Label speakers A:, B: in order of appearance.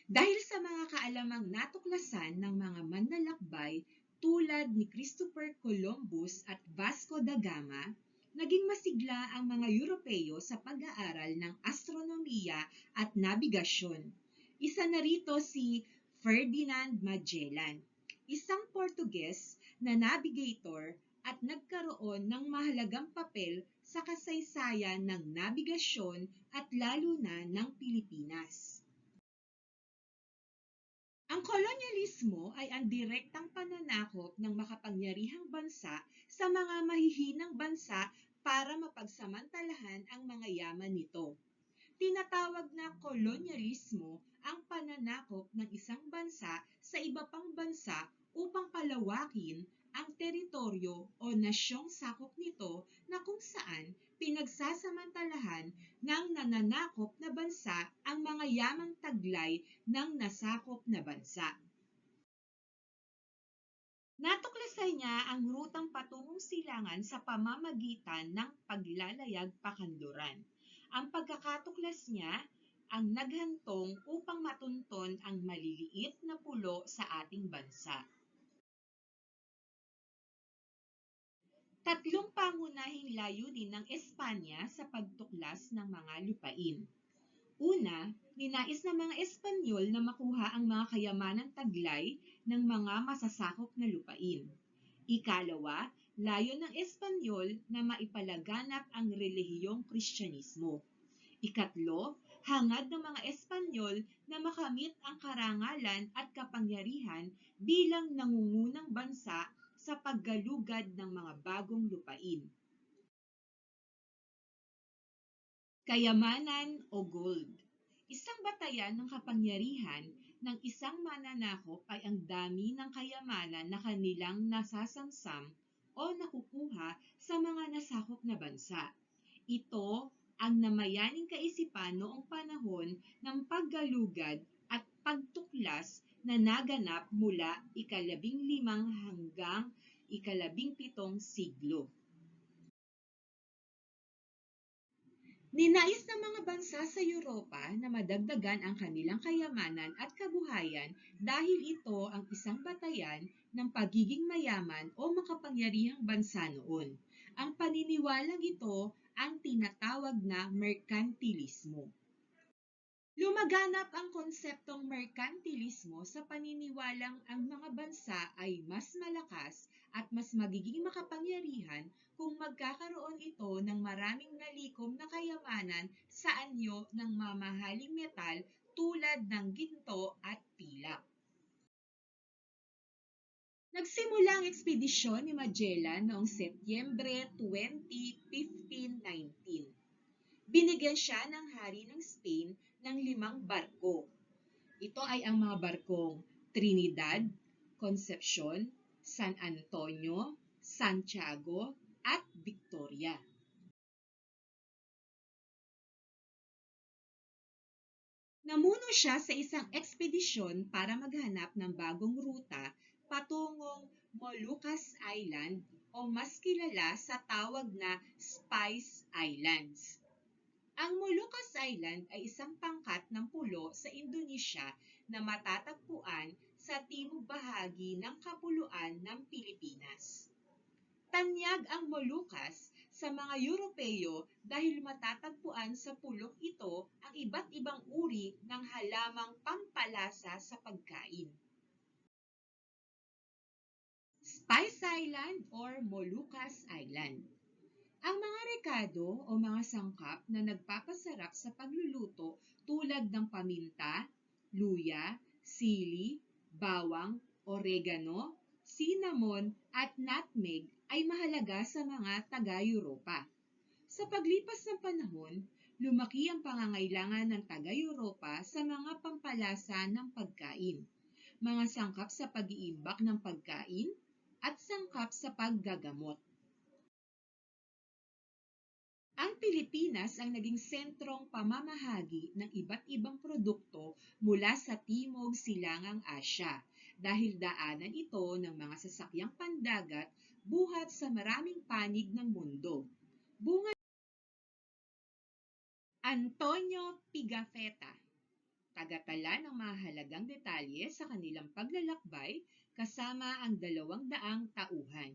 A: Dahil sa mga kaalamang natuklasan ng mga manlalakbay tulad ni Christopher Columbus at Vasco da Gama, naging masigla ang mga Europeo sa pag-aaral ng astronomiya at nabigasyon. Isa na rito si Ferdinand Magellan, isang Portuges na navigator at nagkaroon ng mahalagang papel sa kasaysayan ng nabigasyon at lalo na ng Pilipinas. Ang kolonyalismo ay ang direktang pananakop ng makapangyarihang bansa sa mga mahihinang bansa para mapagsamantalahan ang mga yaman nito. Tinatawag na kolonyalismo ang pananakop ng isang bansa sa iba pang bansa upang palawakin ang teritoryo o nasyong sakop nito na kung saan pinagsasamantalahan ng nananakop na bansa ang mga yamang taglay ng nasakop na bansa. Natuklasan niya ang rutang patungong silangan sa pamamagitan ng paglalayag pakanluran. Ang pagkakatuklas niya ang naghantong upang matunton ang maliliit na pulo sa ating bansa. Tatlong pangunahing layunin ng Espanya sa pagtuklas ng mga lupain. Una, ninais ng mga Espanyol na makuha ang mga kayamanang taglay ng mga masasakop na lupain. Ikalawa, layon ng Espanyol na maipalaganap ang relihiyong Kristyanismo. Ikatlo, hangad ng mga Espanyol na makamit ang karangalan at kapangyarihan bilang nangungunang bansa sa paggalugad ng mga bagong lupain. Kayamanan o gold. Isang batayan ng kapangyarihan ng isang mananakop ay ang dami ng kayamanan na kanilang nasasamsam o nakukuha sa mga nasakop na bansa. Ito ang namayaning kaisipan noong panahon ng paggalugad at pagtuklas na naganap mula ika-15 hanggang ika-17 siglo. Ninais ng mga bansa sa Europa na madagdagan ang kanilang kayamanan at kabuhayan dahil ito ang isang batayan ng pagiging mayaman o makapangyarihang bansa noon. Ang paniniwalang ito ang tinatawag na merkantilismo. Lumaganap ang konseptong merkantilismo sa paniniwalang ang mga bansa ay mas malakas at mas magiging makapangyarihan kung magkakaroon ito ng maraming nalikom na kayamanan sa anyo ng mamahaling metal tulad ng ginto at pilak. Nagsimula ang ekspedisyon ni Magellan noong Setyembre 20, 1519. Binigyan siya ng hari ng Spain ng 5 barko. Ito ay ang mga barkong Trinidad, Concepcion, San Antonio, Santiago, at Victoria. Namuno siya sa isang ekspedisyon para maghanap ng bagong ruta patungong Moluccas Island o mas kilala sa tawag na Spice Islands. Ang Moluccas Island ay isang pangkat ng pulo sa Indonesia na matatagpuan sa timog bahagi ng kapuluan ng Pilipinas. Tanyag ang Moluccas sa mga Europeo dahil matatagpuan sa pulong ito ang iba't ibang uri ng halamang pampalasa sa pagkain. Spice Island or Moluccas Island. Ang mga rekado o mga sangkap na nagpapasarap sa pagluluto tulad ng paminta, luya, sili, bawang, oregano, cinnamon at nutmeg ay mahalaga sa mga taga-Europa. Sa paglipas ng panahon, lumaki ang pangangailangan ng taga-Europa sa mga pampalasa ng pagkain, mga sangkap sa pag-iimbak ng pagkain, at sangkap sa paggagamot. Ang Pilipinas ang naging sentrong pamamahagi ng iba't ibang produkto mula sa Timog Silangang Asya dahil daanan ito ng mga sasakyang pandagat buhat sa maraming panig ng mundo. Bunga Antonio Pigafetta. tagatala ng mahalagang detalye sa kanilang paglalakbay kasama ang 200 tauhan.